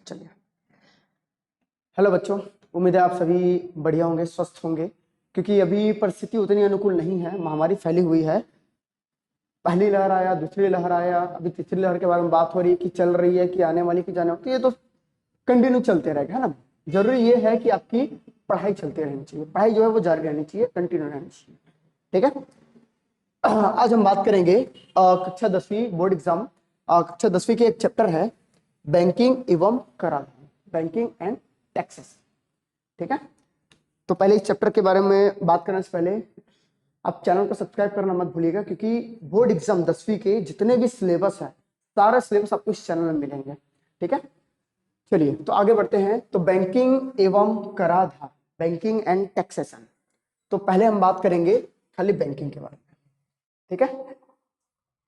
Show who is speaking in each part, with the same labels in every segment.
Speaker 1: चलिए। हेलो बच्चों, उम्मीद है आप सभी बढ़िया होंगे, स्वस्थ होंगे, क्योंकि अभी परिस्थिति उतनी अनुकूल नहीं है। महामारी फैली हुई है, पहली लहर आया, दूसरी लहर आया, अभी तीसरी लहर के बारे में बात हो रही है कि चल रही है कि आने वाली की जाने वाली। ये तो कंटिन्यू चलते रहेगा, है ना। जरूरी ये है कि आपकी पढ़ाई चलती रहनी चाहिए, पढ़ाई जो है वो जारी रहनी चाहिए, कंटिन्यू रहनी चाहिए, ठीक है। आज हम बात करेंगे कक्षा 10वीं बोर्ड एग्जाम, कक्षा 10वीं के एक चैप्टर है बैंकिंग एवं कराधान, बैंकिंग एंड टैक्सेस, ठीक है। तो पहले इस चैप्टर के बारे में बात करने से पहले आप चैनल को सब्सक्राइब करना मत भूलिएगा, क्योंकि बोर्ड एग्जाम 10वीं के जितने भी सिलेबस है, सारा सिलेबस आपको इस चैनल में मिलेंगे, ठीक है। चलिए तो आगे बढ़ते हैं। तो बैंकिंग एवं कराधान, बैंकिंग एंड टैक्सेशन। तो पहले हम बात करेंगे खाली बैंकिंग के बारे में, ठीक है।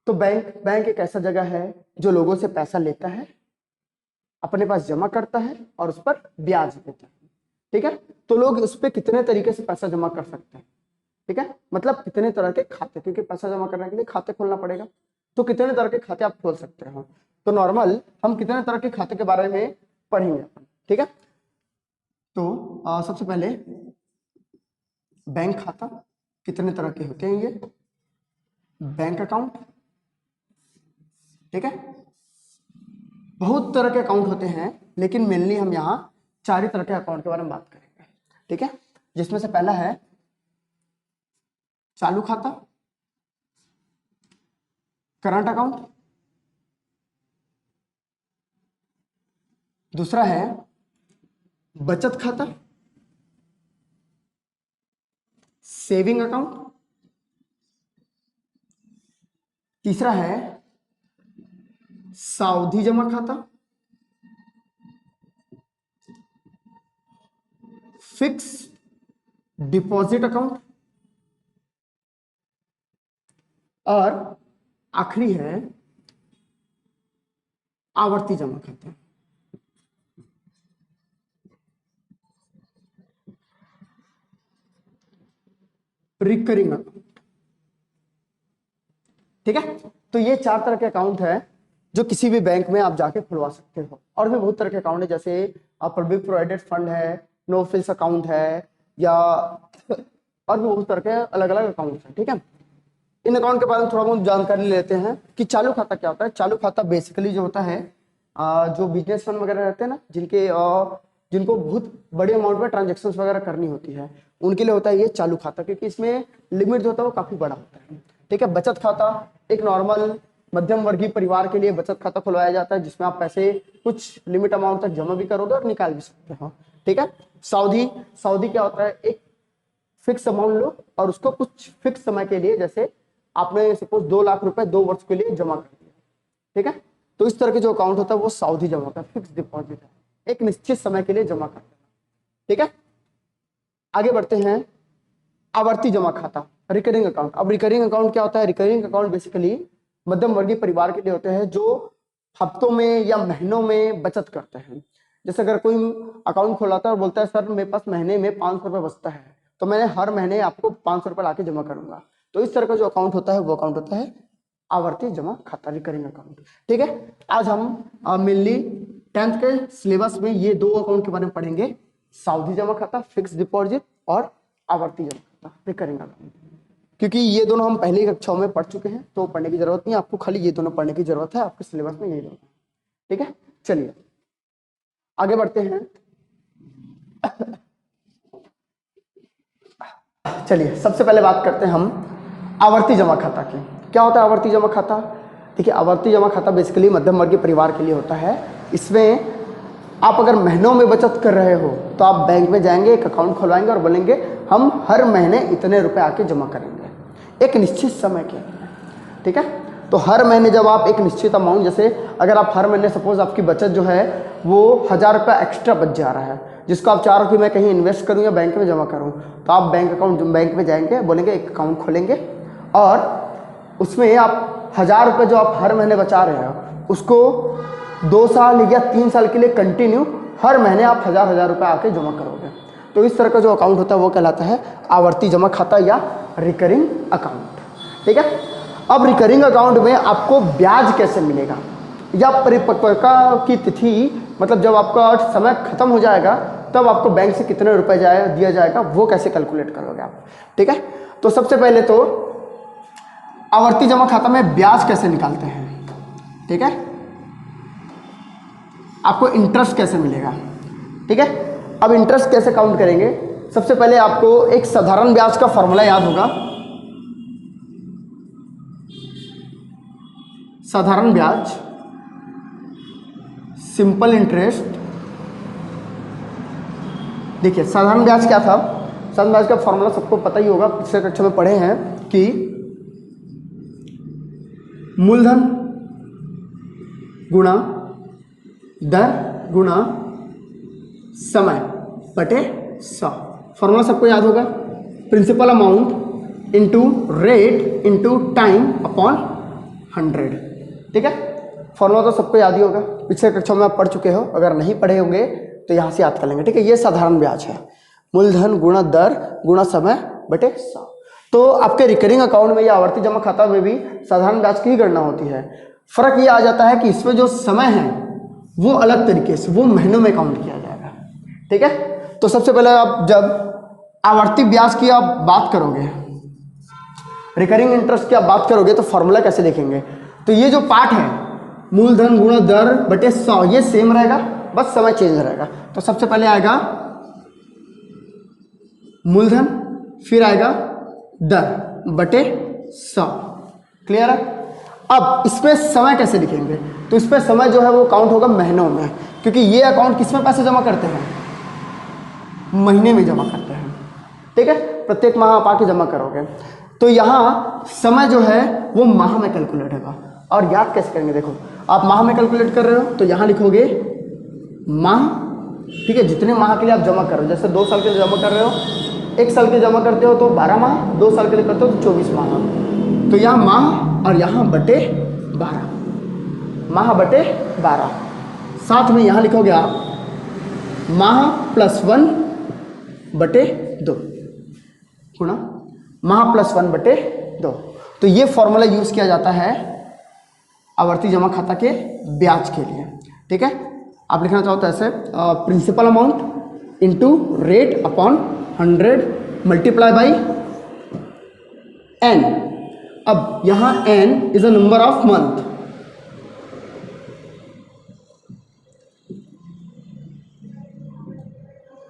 Speaker 1: तो बैंक एक ऐसा जगह है जो लोगों से पैसा लेता है, अपने पास जमा करता है और उस पर ब्याज देता है, ठीक है। तो लोग उस पर कितने तरीके से पैसा जमा कर सकते हैं, ठीक है, मतलब कितने तरह के खाते, क्योंकि पैसा जमा करने के लिए खाते खोलना पड़ेगा। तो कितने तरह के खाते आप खोल सकते हो। तो नॉर्मल हम कितने तरह के खाते के बारे में पढ़ेंगे, ठीक है। तो सबसे पहले बैंक खाता, कितने तरह के होते हैं ये, बैंक अकाउंट, ठीक है। बहुत तरह के अकाउंट होते हैं, लेकिन मेनली हम यहाँ 4 ही तरह के अकाउंट के बारे में बात करेंगे, ठीक है। जिसमें से पहला है चालू खाता, करंट अकाउंट, दूसरा है बचत खाता, सेविंग अकाउंट, तीसरा है सावधि जमा खाता, फिक्स डिपॉजिट अकाउंट, और आखिरी है आवर्ती जमा खाता, रिकरिंग अकाउंट, ठीक है। तो ये 4 तरह के अकाउंट है जो किसी भी बैंक में आप जाके खुलवा सकते हो। और भी बहुत तरह के अकाउंट है, जैसे पब्लिक प्रोवाइडेड फंड है, नो फ्रिल्स अकाउंट है, या और भी बहुत तरह के अलग अलग अकाउंट है, ठीक है। इन अकाउंट के बारे में थोड़ा बहुत जानकारी लेते हैं कि चालू खाता क्या होता है। चालू खाता बेसिकली जो होता है, जो बिजनेसमैन वगैरह रहते हैं ना, जिनको बहुत बड़े अमाउंट में ट्रांजेक्शन वगैरह करनी होती है, उनके लिए होता है ये चालू खाता, क्योंकि इसमें लिमिट जो होता है वो काफी बड़ा होता है, ठीक है। बचत खाता एक नॉर्मल मध्यम वर्गीय परिवार के लिए बचत खाता खुलवाया जाता है, जिसमें आप पैसे कुछ लिमिट अमाउंट तक जमा भी करोगे और निकाल भी सकते हो, ठीक है। सावधि क्या होता है, एक फिक्स अमाउंट लो और उसको कुछ फिक्स समय के लिए, जैसे आपने सपोज 2 लाख रुपए 2 वर्ष के लिए जमा कर दिया, ठीक है। तो इस तरह के जो अकाउंट होता है वो सावधि जमा का फिक्स डिपॉजिट है, एक निश्चित समय के लिए जमा कर देना, ठीक है। आगे बढ़ते हैं, आवर्ती जमा खाता, रिकरिंग अकाउंट। अब रिकरिंग अकाउंट क्या होता है? रिकरिंग अकाउंट बेसिकली मध्यम वर्गीय परिवार के लिए होते हैं जो हफ्तों में या महीनों में बचत करते हैं। जैसे अगर कोई अकाउंट खोलाता है और बोलता है सर मेरे पास महीने में 500 रुपए बचता है, तो मैंने हर महीने आपको 500 रुपए लाके जमा करूंगा। तो इस तरह का जो अकाउंट होता है वो अकाउंट होता है आवर्ती जमा खाता, रिकरिंग अकाउंट, ठीक है। आज हम मेनली 10th के सिलेबस में ये 2 अकाउंट के बारे में पढ़ेंगे, सावधि जमा खाता फिक्स डिपॉजिट और आवर्ती जमा खाता रिकरिंग अकाउंट। क्योंकि ये दोनों हम पहली कक्षाओं में पढ़ चुके हैं, तो पढ़ने की जरूरत नहीं, आपको खाली ये दोनों पढ़ने की जरूरत है, आपके सिलेबस में यही दोनों, ठीक है। चलिए आगे बढ़ते हैं। चलिए सबसे पहले बात करते हैं हम आवर्ती जमा खाता की। क्या होता है आवर्ती जमा खाता? देखिए आवर्ती जमा खाता बेसिकली मध्यम वर्गीय परिवार के लिए होता है। इसमें आप अगर महीनों में बचत कर रहे हो तो आप बैंक में जाएंगे, एक अकाउंट खुलवाएंगे और बोलेंगे हम हर महीने इतने रुपए आके जमा करेंगे एक निश्चित समय के लिए, ठीक है। तो हर महीने जब आप एक निश्चित अमाउंट, जैसे अगर आप हर महीने सपोज आपकी बचत जो है वो 1000 रुपया एक्स्ट्रा बच जा रहा है, जिसको आप चाह रहे हो कि मैं कहीं इन्वेस्ट करूं या बैंक में जमा करूं, तो आप बैंक में जाएंगे, बोलेंगे एक अकाउंट खोलेंगे और उसमें आप 1000 रुपये जो आप हर महीने बचा रहे हो उसको 2 साल या 3 साल के लिए कंटिन्यू हर महीने आप 1000 रुपये आके जमा करोगे। तो इस तरह का जो अकाउंट होता है वो कहलाता है आवर्ती जमा खाता या रिकरिंग अकाउंट, ठीक है। अब रिकरिंग अकाउंट में आपको ब्याज कैसे मिलेगा? या परिपक्वता की तिथि, मतलब जब आपका समय खत्म हो जाएगा तब आपको बैंक से कितने रुपए दिया जाएगा, वो कैसे कैलकुलेट करोगे आप। ठीक है, तो सबसे पहले तो आवर्ती जमा खाता में ब्याज कैसे निकालते हैं। ठीक है, आपको इंटरेस्ट कैसे मिलेगा। ठीक है, अब इंटरेस्ट कैसे काउंट करेंगे। सबसे पहले आपको एक साधारण ब्याज का फॉर्मूला याद होगा। साधारण ब्याज, सिंपल इंटरेस्ट। देखिए साधारण ब्याज क्या था, साधारण ब्याज का फॉर्मूला सबको पता ही होगा, पिछले कक्षा में पढ़े हैं कि मूलधन गुणा दर गुणा समय बटे 100। फॉर्मूला सबको याद होगा, principal amount into rate into time upon 100। ठीक है, फॉर्मूला तो सबको याद ही होगा, पिछले कक्षा में आप पढ़ चुके हो, अगर नहीं पढ़े होंगे तो यहाँ से याद कर लेंगे। ठीक है, ये साधारण ब्याज है, मूलधन गुणा दर गुणा समय बटे 100। तो आपके रिकरिंग अकाउंट में या आवर्ती जमा खाता में भी साधारण ब्याज की ही गणना होती है। फर्क ये आ जाता है कि इसमें जो समय है वो अलग तरीके से, वो महीनों में काउंट किया जाएगा। ठीक है, तो सबसे पहले आप जब आवर्ती ब्याज की आप बात करोगे, रिकरिंग इंटरेस्ट की आप बात करोगे, तो फॉर्मूला कैसे देखेंगे। तो ये जो पार्ट है मूलधन गुणा दर बटे 100, ये सेम रहेगा, बस समय चेंज रहेगा। तो सबसे पहले आएगा मूलधन, फिर आएगा दर बटे 100। क्लियर है। अब इसमें समय कैसे लिखेंगे, तो इसमें समय जो है वो काउंट होगा महीनों में, क्योंकि ये अकाउंट किसमें पैसे जमा करते हैं, महीने में जमा करते हैं। ठीक है, प्रत्येक माह आप आके जमा करोगे, तो यहाँ समय जो है वो माह में कैलकुलेट होगा। और याद कैसे करेंगे, देखो आप माह में कैलकुलेट कर रहे हो तो यहाँ लिखोगे माह। ठीक है, जितने माह के लिए आप जमा कर रहे हो, जैसे 2 साल के लिए जमा कर रहे हो, 1 साल के लिए जमा करते हो तो 12 माह, 2 साल के लिए करते हो तो 24 माह। तो यहाँ माह और यहाँ बटे 12, माह बटे 12। साथ में यहाँ लिखोगे आप माह प्लस 1 बटे 2 गुणा माह प्लस 1 बटे 2। तो ये फॉर्मूला यूज किया जाता है आवर्ती जमा खाता के ब्याज के लिए। ठीक है, आप लिखना चाहो तो ऐसे, principal amount into rate upon 100 multiply by n. अब यहां n is a number of month,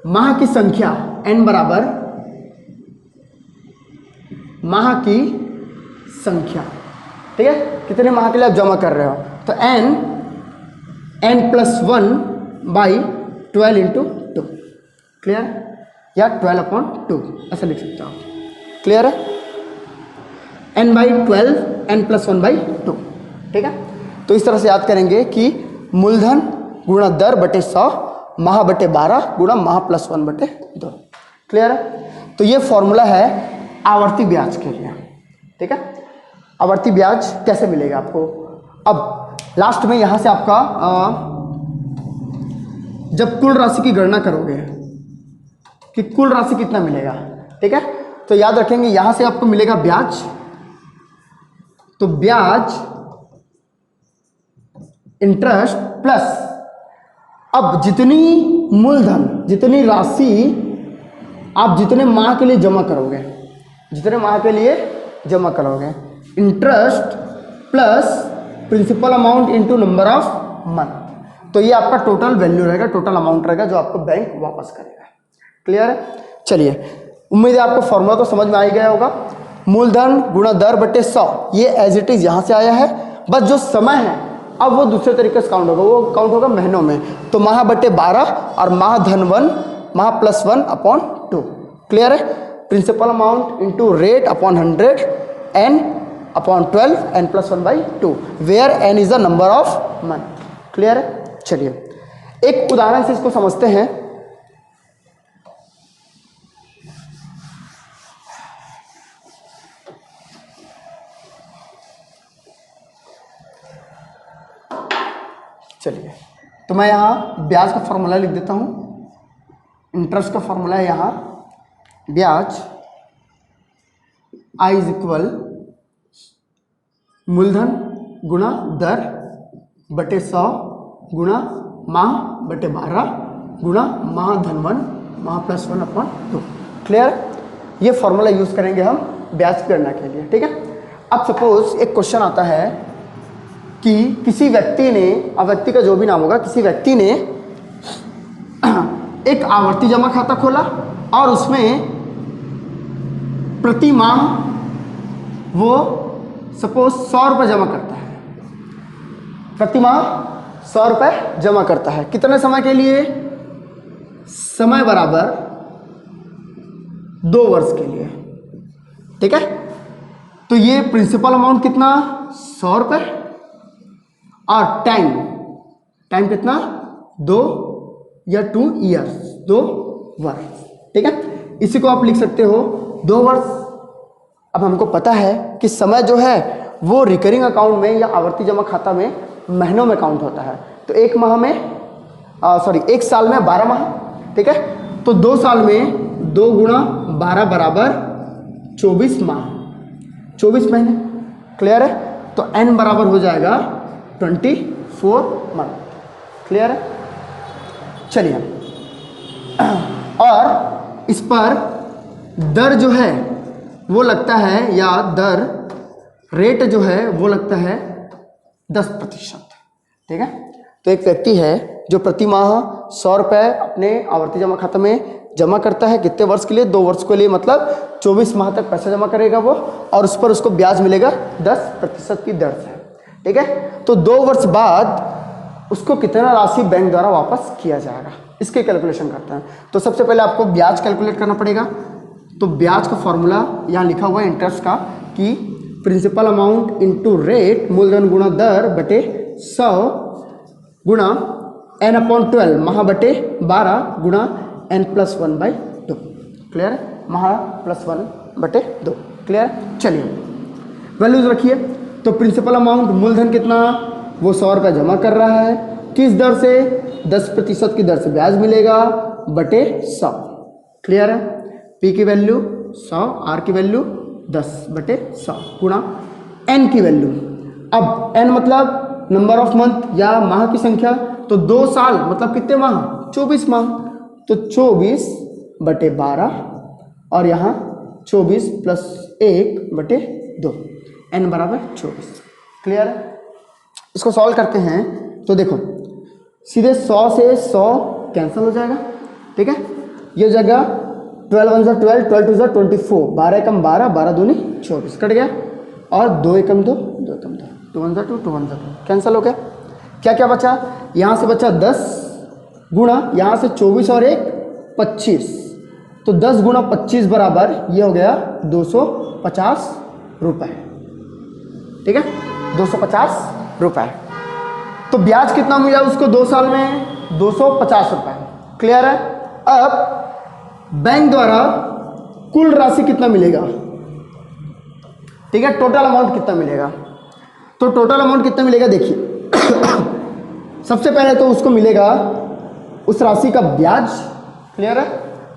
Speaker 1: माह की संख्या एन बराबर माह की संख्या। ठीक है, कितने माह के लिए आप जमा कर रहे हो, तो n plus 1 by 12 into 2। Clear, या 12 अपॉन 2 ऐसा लिख सकते हो आप। क्लियर है, n by 12 n plus 1 by 2। ठीक है, तो इस तरह से याद करेंगे कि मूलधन गुणा दर बटे 100, माह बटे 12 गुणा माह प्लस 1 बटे 2। क्लियर है, तो ये फॉर्मूला है आवर्ती ब्याज के लिए। ठीक है, आवर्ती ब्याज कैसे मिलेगा आपको। अब लास्ट में यहां से आपका जब कुल राशि की गणना करोगे कि कुल राशि कितना मिलेगा, ठीक है, तो याद रखेंगे यहां से आपको मिलेगा ब्याज। तो ब्याज इंटरेस्ट प्लस, अब जितनी मूलधन, जितनी राशि आप जितने माह के लिए जमा करोगे, जितने माह के लिए जमा करोगे, interest plus principal amount into number of month, तो ये आपका टोटल वैल्यू रहेगा, टोटल अमाउंट रहेगा जो आपको बैंक वापस करेगा। क्लियर है, चलिए उम्मीद है आपको फॉर्मूला तो समझ में आ ही गया होगा। मूलधन गुणा दर बटे 100, ये एज इट इज यहां से आया है, बस जो समय है अब वो दूसरे तरीके से काउंट होगा, वो काउंट होगा महीनों में। तो माह बटे 12 और माह धन 1 माह प्लस 1 अपॉन 2। क्लियर है, principal amount into rate upon 100 n upon 12 n plus 1 by 2, where n is the number of month. Clear है, चलिए एक उदाहरण से इसको समझते हैं। चलिए तो मैं यहाँ ब्याज का फॉर्मूला लिख देता हूँ, इंटरेस्ट का फॉर्मूला है यहाँ ब्याज I इज इक्वल मूलधन गुणा दर बटे 100 गुणा माह बटे 12 गुणा माह धन 1 माह प्लस 1 अपॉन 2। क्लियर? ये फॉर्मूला यूज करेंगे हम ब्याज की गणना के लिए। ठीक है। अब सपोज एक क्वेश्चन आता है कि किसी व्यक्ति ने, अब व्यक्ति का जो भी नाम होगा, किसी व्यक्ति ने एक आवर्ती जमा खाता खोला और उसमें प्रति माह वो सपोज 100 रुपये जमा करता है, प्रति माह 100 रुपये जमा करता है। कितने समय के लिए? समय बराबर 2 वर्ष के लिए। ठीक है। तो ये प्रिंसिपल अमाउंट कितना? 100 रुपये और टाइम कितना? 2 या 2 ईयर्स, 2 वर्ष। ठीक है। इसी को आप लिख सकते हो 2 वर्ष। अब हमको पता है कि समय जो है वो रिकरिंग अकाउंट में या आवर्ती जमा खाता में महीनों में काउंट होता है। तो एक साल में 12 माह। ठीक है। तो 2 साल में 2 गुणा 12 बराबर 24 माह, 24 महीने। क्लियर है? तो n बराबर हो जाएगा 24 मंथ। क्लियर है? चलिए, और इस पर दर जो है वो लगता है, या दर रेट जो है वो लगता है 10%। ठीक है। तो एक व्यक्ति है जो प्रति माह 100 रुपये अपने आवर्ती जमा खाता में जमा करता है। कितने वर्ष के लिए? 2 वर्ष के लिए, मतलब 24 माह तक पैसा जमा करेगा वो, और उस पर उसको ब्याज मिलेगा 10% की दर से। ठीक है। तो 2 वर्ष बाद उसको कितना राशि बैंक द्वारा वापस किया जाएगा, इसके कैलकुलेशन करते हैं। तो सबसे पहले आपको ब्याज कैलकुलेट करना पड़ेगा। तो ब्याज का फॉर्मूला यहाँ लिखा हुआ है इंटरेस्ट का, कि प्रिंसिपल अमाउंट इंटू रेट, मूलधन गुणा दर बटे 100 गुणा n/12 माह बटे 12 गुणा n+1/2। क्लियर है? माह +1/2। क्लियर? चलिए, वैल्यूज रखिए। तो प्रिंसिपल अमाउंट मूलधन कितना? वो 100 रुपये जमा कर रहा है। किस दर से? 10% की दर से ब्याज मिलेगा बटे 100। क्लियर है? P की वैल्यू 100, R की वैल्यू 10/100 गुणा n की वैल्यू। अब n मतलब नंबर ऑफ मंथ या माह की संख्या। तो 2 साल मतलब कितने माह? 24 माह। तो 24/12 और यहाँ 24 + 1/2, n बराबर 24। क्लियर है? इसको सॉल्व करते हैं। तो देखो, सीधे 100 से 100 कैंसिल हो जाएगा। ठीक है। ये जगह 12 1 12, 12 2 24, 12 एकम 12, 12 दूनी 24 कट गया, और 2 एकम 2, 2 एकम 2, 2 1 2, 2 1 2 कैंसिल हो गया। क्या क्या बचा? यहाँ से बचा 10 गुणा, यहाँ से 24 और 1 25। तो 10 गुणा 25 बराबर ये हो गया 250 रुपये। ठीक है, 250 रुपये। तो ब्याज कितना मिला उसको 2 साल में? 250 रुपये। क्लियर है? अब बैंक द्वारा कुल राशि कितना मिलेगा? ठीक है, टोटल अमाउंट कितना मिलेगा? तो टोटल अमाउंट कितना मिलेगा देखिए। सबसे पहले तो उसको मिलेगा उस राशि का ब्याज। क्लियर है?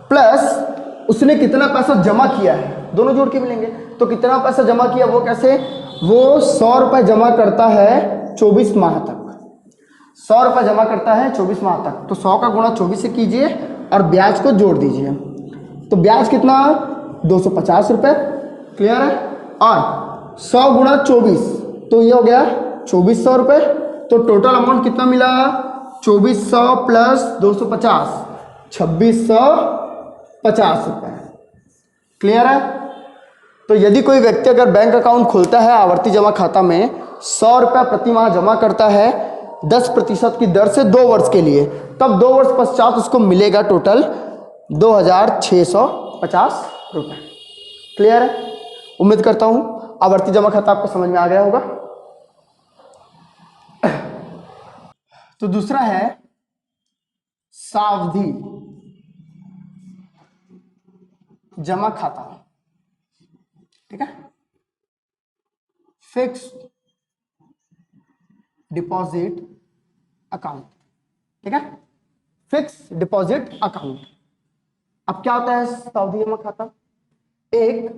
Speaker 1: प्लस उसने कितना पैसा जमा किया है, दोनों जोड़ के मिलेंगे। तो कितना पैसा जमा किया वो कैसे? वो 100 रुपये जमा करता है 24 माह तक। 100 रुपये जमा करता है 24 माह तक। तो 100 का गुणा 24 से कीजिए और ब्याज को जोड़ दीजिए। तो ब्याज कितना? 250 रुपये। क्लियर है? और 100 गुणा 24, तो ये हो गया 2400 रुपये। तो टोटल अमाउंट कितना मिला? 2400 प्लस 250, 2650 रुपये। क्लियर है? तो यदि कोई व्यक्ति अगर बैंक अकाउंट खोलता है आवर्ती जमा खाता में, 100 रुपये प्रति माह जमा करता है 10% की दर से 2 वर्ष के लिए, तब 2 वर्ष पश्चात उसको मिलेगा टोटल 2650 रुपये। क्लियर है? उम्मीद करता हूं आवर्ती जमा खाता आपको समझ में आ गया होगा। तो दूसरा है सावधि जमा खाता। ठीक है, फिक्स्ड डिपॉजिट अकाउंट। ठीक है, फिक्स डिपॉजिट अकाउंट। अब क्या होता है सावधि जमा खाता? एक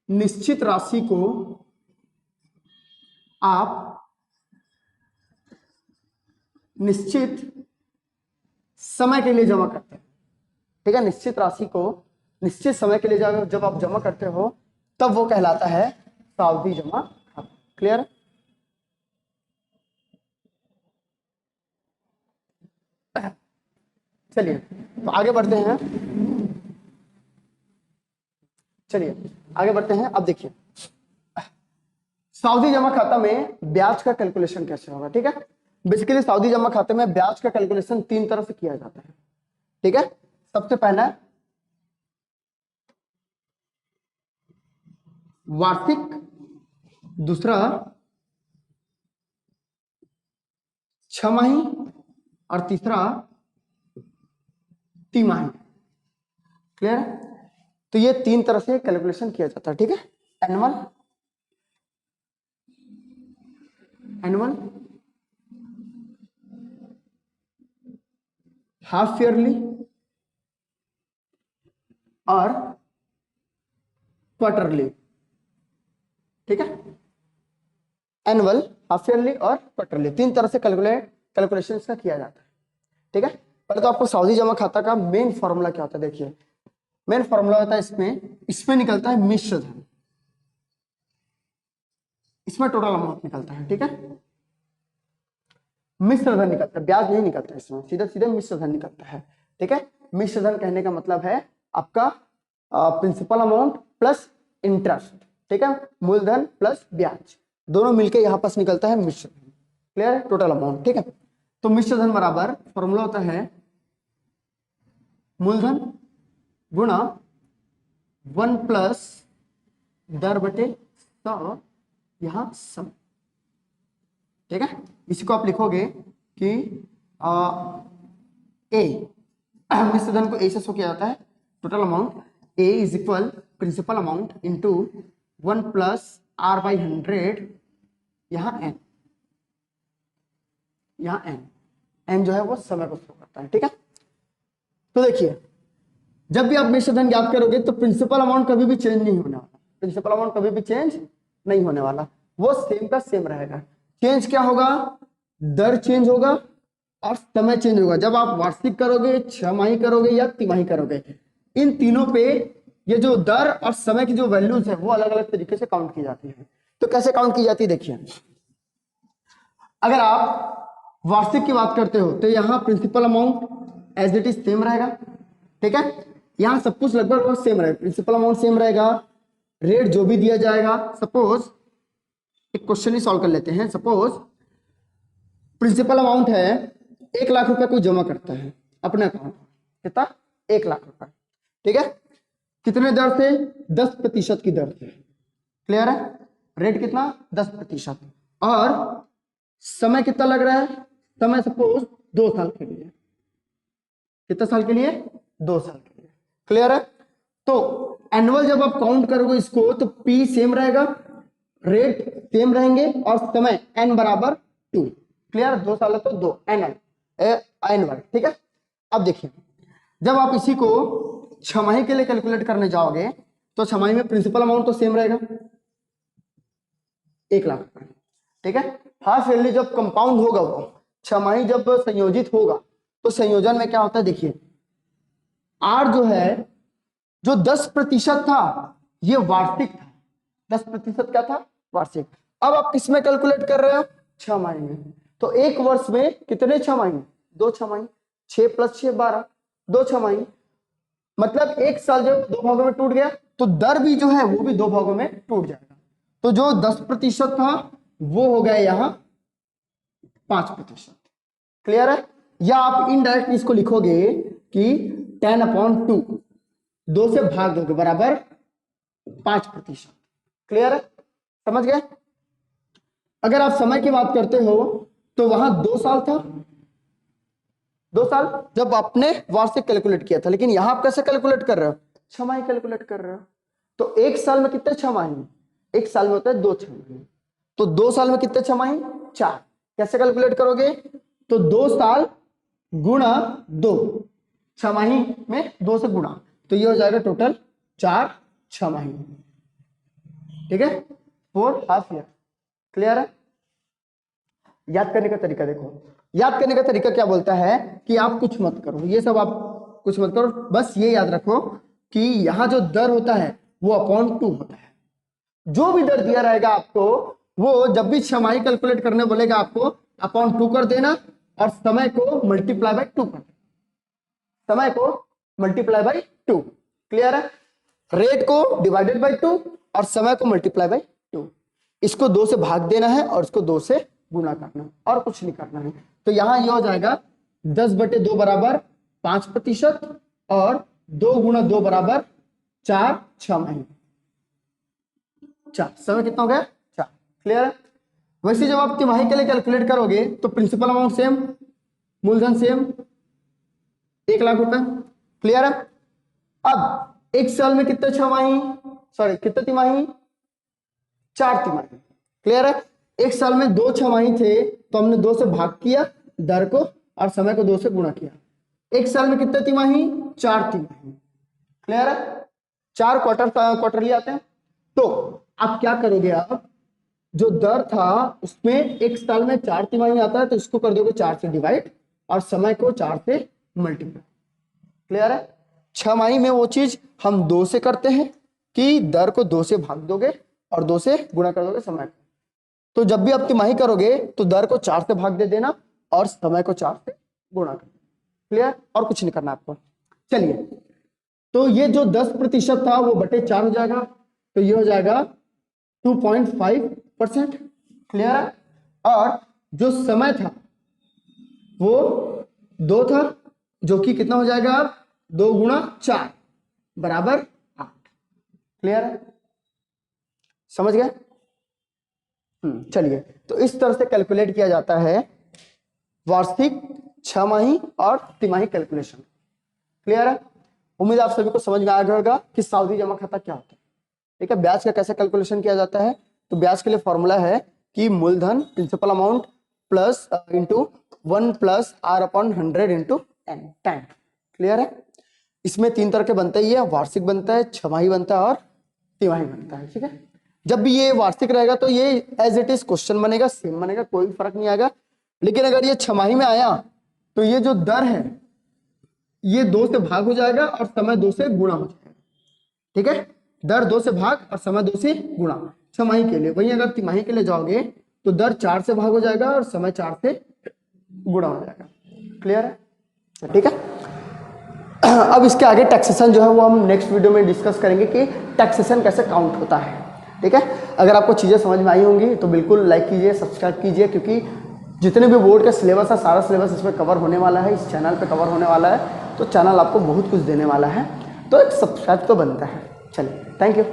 Speaker 1: निश्चित राशि को आप निश्चित समय के लिए जमा करते हैं, ठीक है। निश्चित राशि को निश्चित समय के लिए जब आप जमा करते हो तब वो कहलाता है सावधि जमा खाता। क्लियर? चलिए तो आगे बढ़ते हैं। चलिए आगे बढ़ते हैं। अब देखिए सावधि जमा खाता में ब्याज का कैलकुलेशन कैसे होगा, ठीक है। बेसिकली सावधि जमा खाते में ब्याज का कैलकुलेशन 3 तरह से किया जाता है, ठीक है। सबसे पहला वार्षिक, दूसरा छमाही और तीसरा तिमाही। क्लियर? तो ये 3 तरह से कैलकुलेशन किया जाता है, ठीक है। एनुअल, हाफ ईयरली और क्वार्टरली, ठीक है। एनुअल, हाफ ईयरली और क्वार्टरली 3 तरह से कैलकुलेशन का किया जाता है, ठीक है। पहले तो आपको सावधि जमा खाता का मेन फॉर्मूला क्या होता है, देखिए मेन फॉर्मूला होता है इसमें निकलता है मिश्र धन, इसमें टोटल अमाउंट निकलता है, ठीक है। मिश्र धन निकलता है, ब्याज नहीं निकलता, इसमें सीधे सीधे मिश्र धन निकलता है, ठीक है। मिश्र धन कहने का मतलब है आपका प्रिंसिपल अमाउंट प्लस इंटरेस्ट, ठीक है। मूलधन प्लस ब्याज दोनों मिलके यहां पास निकलता है मिश्र धन। क्लियर? टोटल अमाउंट, ठीक है। तो मिश्र धन बराबर फॉर्मूला होता है मूलधन गुणा 1 प्लस दर बटे 100 यहां सम, ठीक है। इसी को आप लिखोगे कि ए मिश्र धन को ए से शो किया जाता है, total amount A is equal principal amount into 1 plus r by 100 यहाँ एन, यहाँ एन जो है वो समय को शो करता है, ठीक है। तो देखिए जब भी आप मिश्र धन ज्ञात करोगे तो प्रिंसिपल अमाउंट कभी भी चेंज नहीं होने वाला, प्रिंसिपल अमाउंट कभी भी चेंज नहीं होने वाला, वो सेम का सेम रहेगा। चेंज क्या होगा? दर चेंज होगा और समय चेंज होगा। जब आप वार्षिक करोगे, छमाही करोगे या तिमाही करोगे, इन तीनों पे ये जो दर और समय की जो वैल्यूज है वो अलग अलग तरीके से काउंट की जाती है। तो कैसे काउंट की जाती है, देखिए अगर आप वार्षिक की बात करते हो तो यहाँ principal amount as it is same रहेगा, ठीक है। यहाँ सब कुछ लगभग सेम रहेगा, प्रिंसिपल अमाउंट सेम रहेगा, रेट जो भी दिया जाएगा। सपोज एक क्वेश्चन ही सॉल्व कर लेते हैं। सपोज प्रिंसिपल अमाउंट है 1 लाख रुपए कोई जमा करता है अपने अकाउंट, कितना? 1 लाख रुपए, ठीक है। कितने दर से? 10% की दर से। क्लियर है? रेट कितना? 10%। और समय कितना लग रहा है? समय सपोज 2 साल के लिए। कितने साल के लिए? 2 साल के लिए। क्लियर है? तो एनुअल जब आप काउंट करोगे इसको तो पी सेम रहेगा, रेट सेम रहेंगे और समय एन बराबर 2। क्लियर? 2 साल है तो 2 एनुअल, ठीक है। अब देखिए जब आप इसी को छमाही के लिए कैलकुलेट करने जाओगे तो छमाही में प्रिंसिपल अमाउंट तो सेम रहेगा 1 लाख रुपए, ठीक है। हाफ ईयरली जब कंपाउंड होगा, वो छमाही जब संयोजित होगा तो संयोजन में क्या होता है, देखिए आर जो है जो 10% था ये वार्षिक था। 10% क्या था? वार्षिक। अब आप किसमें कैलकुलेट कर रहे हो? छमाही में। तो एक वर्ष में कितने छमाही? 2 छमाही। 6 + 6 12, 2 छमाही। मतलब एक साल जब 2 भागों में टूट गया तो दर भी जो है वो भी 2 भागों में टूट जाएगा। तो जो 10% था वो हो गया यहाँ 5%। क्लियर है? या आप इनडायरेक्ट इसको लिखोगे कि 10/2, 2 से भाग दोगे बराबर 5%। क्लियर है? समझ गए? अगर आप समय की बात करते हो तो वहां 2 साल था, 2 साल जब आपने वार्षिक कैलकुलेट किया था, लेकिन यहां आप कैसे कैलकुलेट कर रहे हो? छमाही कैलकुलेट कर रहे हो। तो एक साल में कितने छमाही? एक साल में होता है 2 छमाही। तो 2 साल में कितने छमाही? 4। कैसे कैलकुलेट करोगे? तो 2 साल गुणा 2, छमाही में 2 से गुणा, तो ये हो जाएगा टोटल 4 छमाही, ठीक है। 4 हाफ ईयर। क्लियर है? याद करने का तरीका देखो, याद करने का तरीका क्या बोलता है कि आप कुछ मत करो, ये सब आप कुछ मत करो, बस ये याद रखो कि यहाँ जो दर होता है वो अपॉन 2 होता है। जो भी दर दिया रहेगा आपको, वो जब भी छमाही कैलकुलेट करने बोलेगा आपको अपॉन 2 कर देना और समय को मल्टीप्लाई बाय 2 कर देना, समय को मल्टीप्लाई बाय 2। क्लियर है? रेट को डिवाइडेड बाय 2 और समय को मल्टीप्लाई बाय 2। इसको 2 से भाग देना है और इसको 2 से गुना करना, और कुछ नहीं करना है। तो यहां ये हो जाएगा 10/2 बराबर 5% और 2 गुणा 2 बराबर 4 छमाही। 4 समय कितना हो गया? 4। क्लियर है? वैसे जब आप तिमाही के लिए कैलकुलेट करोगे तो प्रिंसिपल अमाउंट सेम, मूलधन सेम, 1 लाख रुपए। क्लियर है? अब एक साल में कितने छमाही, सॉरी कितने तिमाही? 4 तिमाही। क्लियर है? एक साल में 2 छमाही थे तो हमने 2 से भाग किया दर को और समय को 2 से गुणा किया। एक साल में कितने तिमाही? 4 तिमाही। क्लियर है? 4 क्वार्टरली आते हैं। तो आप क्या करोगे, आप जो दर था उसमें एक साल में 4 तिमाही आता है तो इसको कर दोगे 4 से डिवाइड और समय को 4 से मल्टीप्लाई। क्लियर है? छमाही में वो चीज हम 2 से करते हैं कि दर को 2 से भाग दोगे और 2 से गुणा कर दोगे समय को। तो जब भी आप तिमाही करोगे तो दर को 4 से भाग दे देना और समय को 4 से गुणा कर। क्लियर? और कुछ नहीं करना आपको। चलिए, तो ये जो 10% था वो बटे 4 हो जाएगा, तो ये हो जाएगा 2.5%। क्लियर है? और जो समय था वो 2 था, जो कि कितना हो जाएगा अब? 2 गुणा 4 बराबर 8। क्लियर है? समझ गए? चलिए, तो इस तरह से कैलकुलेट किया जाता है वार्षिक, छमाही और तिमाही कैलकुलेशन। क्लियर है? उम्मीद आप सभी को समझ में आ गया होगा कि सावधि जमा खाता क्या होता है। ठीक है? ब्याज का कैसे कैलकुलेशन किया जाता है? तो ब्याज के लिए फॉर्मूला है कि मूलधन principal amount plus into 1 plus R upon 100 into n time. Clear है? इसमें 3 तरह के बनते ही है, वार्षिक बनता है, छमाही बनता है और तिमाही बनता है। ठीक है? जब भी ये वार्षिक रहेगा तो ये एज इट इज क्वेश्चन बनेगा, सेम बनेगा, कोई फर्क नहीं आएगा। लेकिन अगर ये छमाही में आया तो ये जो दर है ये 2 से भाग हो जाएगा और समय 2 से गुणा हो जाएगा। ठीक है? दर 2 से भाग और समय 2 से गुणा छमाही के लिए। वहीं अगर तिमाही के लिए जाओगे तो दर 4 से भाग हो जाएगा और समय 4 से गुणा हो जाएगा। क्लियर है? ठीक है? अब इसके आगे टैक्सेशन जो है वो हम नेक्स्ट वीडियो में डिस्कस करेंगे कि टैक्सेशन कैसे काउंट होता है। ठीक है? अगर आपको चीज़ें समझ में आई होंगी तो बिल्कुल लाइक कीजिए, सब्सक्राइब कीजिए, क्योंकि जितने भी बोर्ड का सिलेबस है सारा सिलेबस इसमें कवर होने वाला है, इस चैनल पे कवर होने वाला है। तो चैनल आपको बहुत कुछ देने वाला है, तो एक सब्सक्राइब तो बनता है। चलिए, थैंक यू।